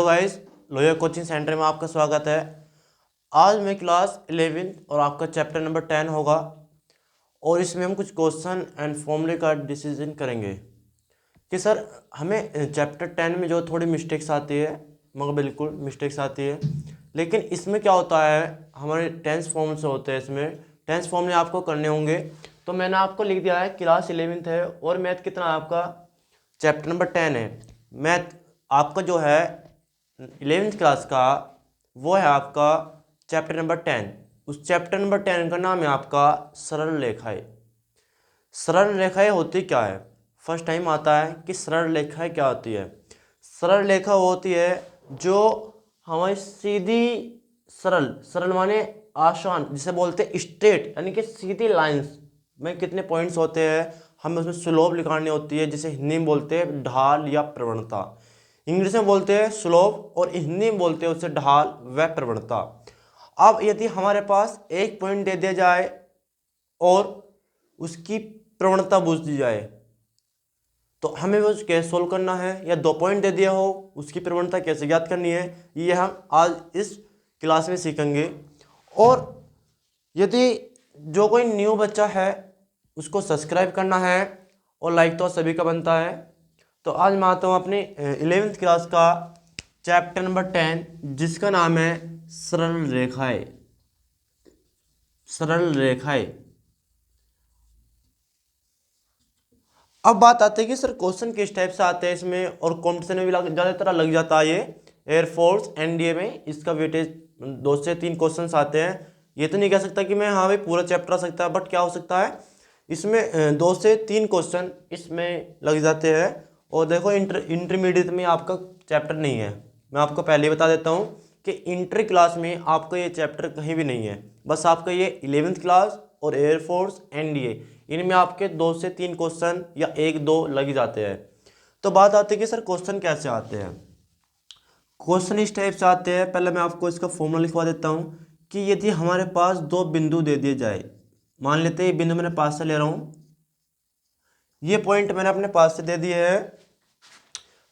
Hello guys, Lohia coaching centre में आपका स्वागत है। आज मैं क्लास 11 और आपका चैप्टर नंबर 10 होगा और इसमें हम कुछ क्वेश्चन एंड फॉर्मूले का डिसीजन करेंगे कि सर हमें चैप्टर 10 में जो थोड़ी मिस्टेक्स आती है, मगर बिल्कुल मिस्टेक्स आती है, लेकिन इसमें क्या होता है हमारे टेंस फॉर्म से होते हैं। इसमें टेंस फॉर्मूले आपको करने होंगे। तो मैंने आपको लिख दिया है क्लास 11th है और मैथ कितना है आपका चैप्टर नंबर 10 है। मैथ आपका जो है 11th क्लास का वो है आपका चैप्टर नंबर 10। उस चैप्टर नंबर 10 का नाम है आपका सरल रेखाएं। सरल रेखाएं होती क्या है, फर्स्ट टाइम आता है कि सरल रेखाएं क्या होती है। सरल रेखा होती है जो हमारी सीधी सरल सरल माने आसान, जिसे बोलते हैं स्ट्रेट, यानी कि सीधी लाइंस में कितने पॉइंट्स होते हैं, हमें उसमें स्लोप निकालनी होती है, जिसे हिंदी में बोलते हैं ढाल या प्रवणता। इंग्लिश में बोलते हैं स्लोप और हिंदी में बोलते हैं उसे ढाल व प्रवणता। अब यदि हमारे पास एक पॉइंट दे दिया जाए और उसकी प्रवणता पूछ दी जाए तो हमें वो कैसे सोल्व करना है, या 2 पॉइंट दे दिया हो उसकी प्रवणता कैसे ज्ञात करनी है, ये हम आज इस क्लास में सीखेंगे। और यदि जो कोई न्यू बच्चा है उसको सब्सक्राइब करना है और लाइक तो सभी का बनता है। तो आज मैं आता हूँ अपनी 11th क्लास का चैप्टर नंबर 10 जिसका नाम है सरल रेखाएं। सरल रेखाएं। अब बात आती है कि सर क्वेश्चन किस टाइप से आते हैं इसमें, और कॉम्पिटिशन में भी ज़्यादातर लग जाता है। ये एयरफोर्स एनडीए में इसका वेटेज 2 से 3 क्वेश्चन आते हैं। ये तो नहीं कह सकता कि मैं हाँ भाई पूरा चैप्टर आ सकता है, बट क्या हो सकता है इसमें 2 से 3 क्वेश्चन इसमें लग जाते हैं। और देखो इंटरमीडिएट में आपका चैप्टर नहीं है, मैं आपको पहले ही बता देता हूँ कि इंटर क्लास में आपका ये चैप्टर कहीं भी नहीं है। बस आपका ये 11th क्लास और एयरफोर्स एनडीए इनमें आपके 2 से 3 क्वेश्चन या 1-2 लग जाते हैं। तो बात आती है कि सर क्वेश्चन कैसे आते हैं। क्वेश्चन इस टाइप से आते हैं, पहले मैं आपको इसका फॉर्मूला लिखवा देता हूँ कि यदि हमारे पास 2 बिंदु दे दिए जाए, मान लेते हैं ये बिंदु मैंने पास से ले रहा हूँ, ये पॉइंट मैंने अपने पास से दे दिए है।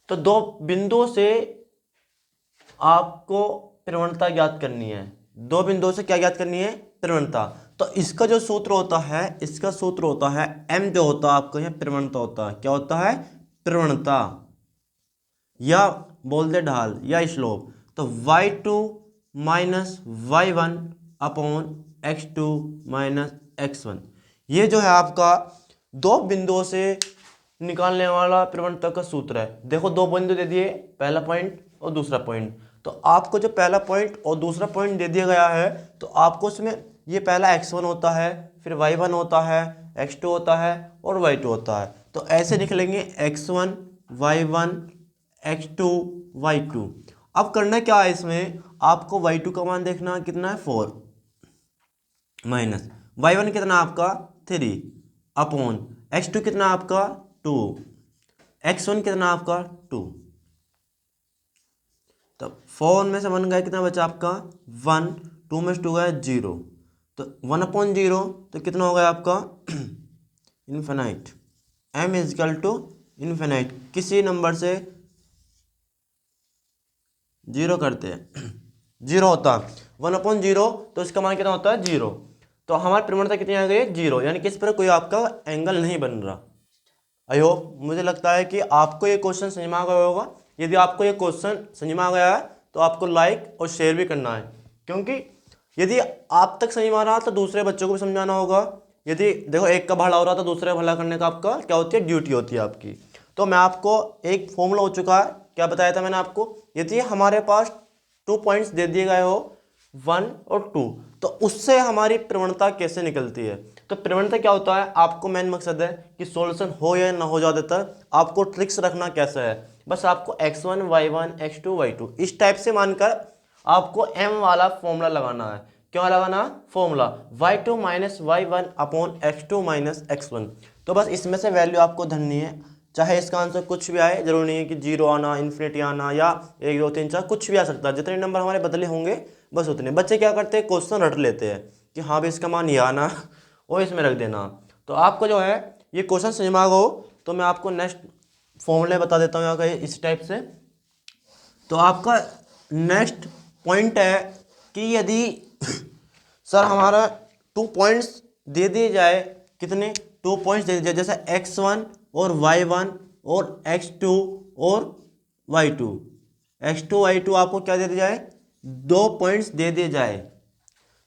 तो 2 बिंदुओं से आपको प्रवणता ज्ञात करनी है। 2 बिंदुओं से क्या ज्ञात करनी है, प्रवणता। तो इसका जो सूत्र होता है, इसका सूत्र होता है m, जो होता है आपका यहाँ प्रवणता होता है, क्या होता है प्रवणता, या बोल दे ढाल या स्लोप। तो y2 minus y1 upon x2 minus x1, ये जो है आपका 2 बिंदुओं से निकालने वाला प्रवणता का सूत्र है। देखो 2 बिंदु दे दिए, पहला पॉइंट और दूसरा पॉइंट। तो आपको जो पहला पॉइंट और दूसरा पॉइंट दे दिया गया है, तो आपको उसमें ये पहला x1 होता है, फिर y1 होता है, x2 होता है और y2 होता है। तो ऐसे लिख लेंगे x1 y1 x2 y2। अब करना क्या है इसमें, आपको y2 का मान देखना कितना है 4, माइनस y1 कितना आपका 3 अपॉन x2 कितना आपका 2, x1 कितना आपका 2। तो 4 में से 1 गया, कितना बचा आपका 1, 2 में से 2 गया 0, तो 1/0 तो कितना हो गया आपका infinite. m equal to infinite, किसी नंबर से 0 करते हैं 0 होता है 1/0, तो इसका मान कितना होता है 0। तो हमारी प्रवणता कितनी आ गई 0, यानी कि इस पर कोई आपका एंगल नहीं बन रहा। आई होप, मुझे लगता है कि आपको ये क्वेश्चन समझ में आ गया होगा। यदि आपको ये क्वेश्चन समझ में आ गया है तो आपको लाइक और शेयर भी करना है, क्योंकि यदि आप तक समझ में आ रहा तो दूसरे बच्चों को भी समझाना होगा। यदि देखो एक का भला हो रहा तो दूसरे का भला करने का आपका क्या होती है, ड्यूटी होती है आपकी। तो मैं आपको एक फॉर्मूला हो चुका है, क्या बताया था मैंने आपको, यदि हमारे पास 2 पॉइंट्स दे दिए गए हो 1 और 2, तो उससे हमारी प्रवणता कैसे निकलती है। तो प्रवणता क्या होता है, आपको मेन मकसद है कि सॉल्यूशन हो या ना हो, ज़्यादातर आपको ट्रिक्स रखना कैसा है। बस आपको x1 y1 x2 y2 इस टाइप से मानकर आपको m वाला फॉर्मूला लगाना है। क्यों लगाना formula, y2 minus y1 upon x2 minus x1। तो बस इसमें से वैल्यू आपको धरनी है, चाहे इसका आंसर कुछ भी आए, जरूरी नहीं है कि 0 आना, इन्फिनिटी आना, या 1 2 3 4 कुछ भी आ सकता है। जितने नंबर हमारे बदले होंगे बस उतने। बच्चे क्या करते हैं, क्वेश्चन रट लेते हैं कि हाँ भाई इसका मान ये आना और इसमें रख देना। तो आपको जो है ये क्वेश्चन समझ में आ गया हो तो मैं आपको नेक्स्ट फॉर्मूले बता देता हूँ यहाँ का इस टाइप से। तो आपका नेक्स्ट पॉइंट है कि यदि सर हमारा 2 पॉइंट्स दे दिए जाए, कितने 2 पॉइंट्स दे दिए जाए, जैसे x1 और y1 और x2 और y2, x2 y2 आपको क्या दे दिया जाए, 2 पॉइंट्स दे दिए जाए,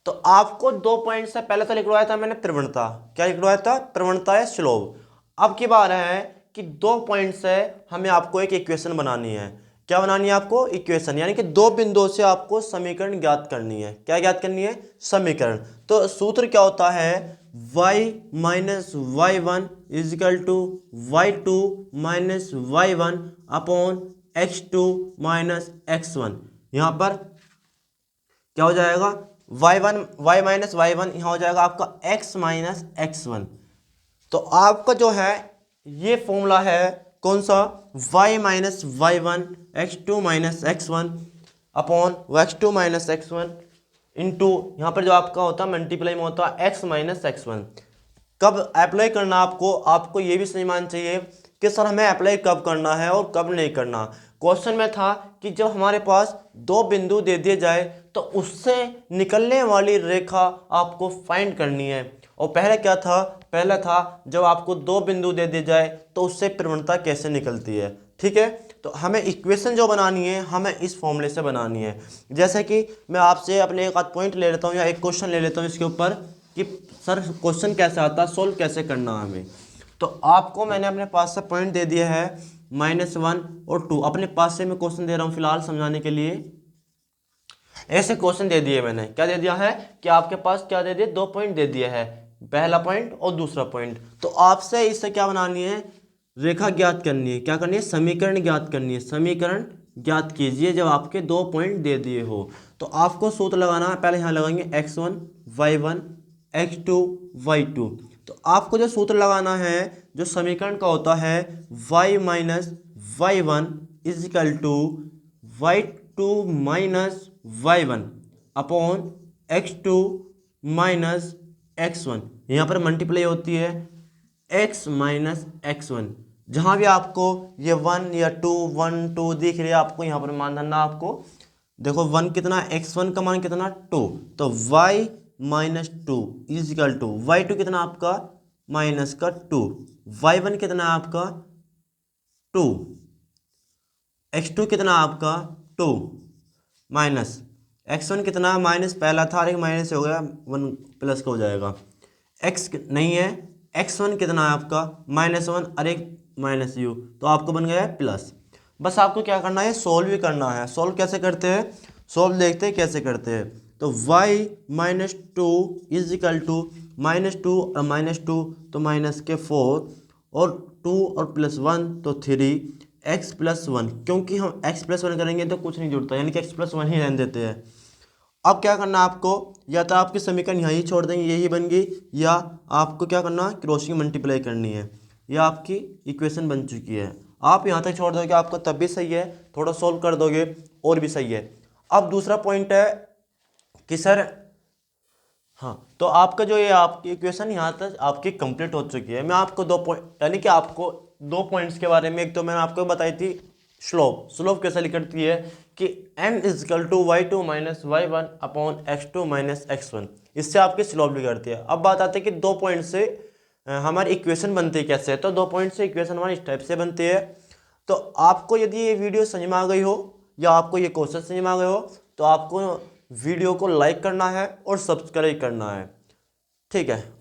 तो आपको 2 पॉइंट से पहले तो लिखवाया था मैंने प्रवणता, क्या लिखवाया था, प्रवणता या स्लोप। अब की बात है कि 2 पॉइंट से हमें आपको एक इक्वेशन बनानी है, क्या बनानी है आपको, इक्वेशन, यानी कि 2 बिंदुओं से आपको समीकरण ज्ञात करनी है, क्या ज्ञात करनी है, समीकरण। तो सूत्र क्या होता है, y minus Y one equal to y2 minus Y one upon x2 minus x1। यहाँ पर क्या हो जाएगा, y माइनस वाई वन यहाँ हो जाएगा आपका x माइनस x1। तो आपका जो है ये फॉर्मूला है कौन सा, y minus Y one x2 minus x1 upon x2 minus x1 into यहाँ पर जो आपका होता है मल्टीप्लाई में होता है x माइनस x1। कब अप्लाई करना आपको, आपको ये भी समझ आना चाहिए कि सर हमें अप्लाई कब करना है और कब नहीं करना। क्वेश्चन में था कि जब हमारे पास 2 बिंदु दे दिए जाए तो उससे निकलने वाली रेखा आपको फाइंड करनी है। और पहले क्या था, पहला था जब आपको 2 बिंदु दे दिए जाए तो उससे प्रवणता कैसे निकलती है, ठीक है। तो हमें इक्वेशन जो बनानी है हमें इस फॉर्मूले से बनानी है। जैसे कि मैं आपसे अपने एक आध पॉइंट ले लेता हूँ या एक क्वेश्चन ले लेता हूँ इसके ऊपर कि सर क्वेश्चन कैसे आता है, सोल्व कैसे करना है हमें। तो आपको मैंने अपने पास से पॉइंट दे दिया है -1 और 2, अपने पास से मैं क्वेश्चन दे रहा हूँ फिलहाल समझाने के लिए। ऐसे क्वेश्चन दे दिए मैंने, क्या दे दिया है कि आपके पास क्या दे दिए, 2 पॉइंट दे दिया है, पहला पॉइंट और दूसरा पॉइंट। तो आपसे इससे क्या बनानी है, रेखा ज्ञात करनी है, क्या करनी है, समीकरण ज्ञात करनी है। समीकरण ज्ञात कीजिए जब आपके 2 पॉइंट दे दिए हो। तो आपको सूत्र लगाना है, पहले यहाँ लगाएंगे x1 y1 x2 y2। तो आपको जो सूत्र लगाना है, जो समीकरण का होता है, y minus Y one equal to y2 minus Y one upon x2 minus x1। यहाँ पर मल्टीप्लाई होती है x माइनस x1। जहाँ भी आपको ये 1 या 2 1 2 दिख रही है, आपको यहाँ पर मान धरना, आपको देखो 1 कितना, x1 का मान कितना 2, तो y minus two equal to y2 कितना आपका माइनस का 2, y1 कितना आपका 2, x2 कितना आपका 2 माइनस x1 कितना, माइनस पहला था एक माइनस हो गया 1 प्लस का हो जाएगा, x नहीं है, x1 कितना है आपका -1 अरे माइनस u, तो आपको बन गया है प्लस। बस आपको क्या करना है, सोल्व भी करना है। सोल्व कैसे करते हैं, सोल्व देखते हैं कैसे करते हैं। तो y minus two equal to -2 और -2 तो माइनस के 4 और 2 और +1 तो 3 x प्लस 1, क्योंकि हम x प्लस 1 करेंगे तो कुछ नहीं जुड़ता, यानी कि x प्लस 1 ही रहने देते हैं। अब क्या करना आपको, या तो आपकी समीकरण यहाँ ही छोड़ देंगे, यही बन गई, या आपको क्या करना, क्रॉस की मल्टीप्लाई करनी है। यह आपकी इक्वेशन बन चुकी है। आप यहाँ तक छोड़ दोगे आपको तब भी सही है, थोड़ा सोल्व कर दोगे और भी सही है। अब दूसरा पॉइंट है कि सर हाँ, तो आपका जो ये आपकी इक्वेशन यहाँ तक आपकी कंप्लीट हो चुकी है। मैं आपको 2 पॉइंट, यानी कि आपको 2 पॉइंट्स के बारे में, एक तो मैंने आपको बताई थी स्लोप। स्लोप कैसे लिखती है कि n equal to y2 minus Y one upon x2 minus x1, इससे आपकी स्लोप निकलती है। अब बात आती है कि 2 पॉइंट से हमारी इक्वेशन बनती है कैसे, तो 2 पॉइंट से इक्वेशन हमारी इस टाइप से बनती है। तो आपको यदि ये वीडियो समझ में आ गई हो या आपको ये क्वेश्चन समझ में आ गए हो, तो आपको वीडियो को लाइक करना है और सब्सक्राइब करना है, ठीक है।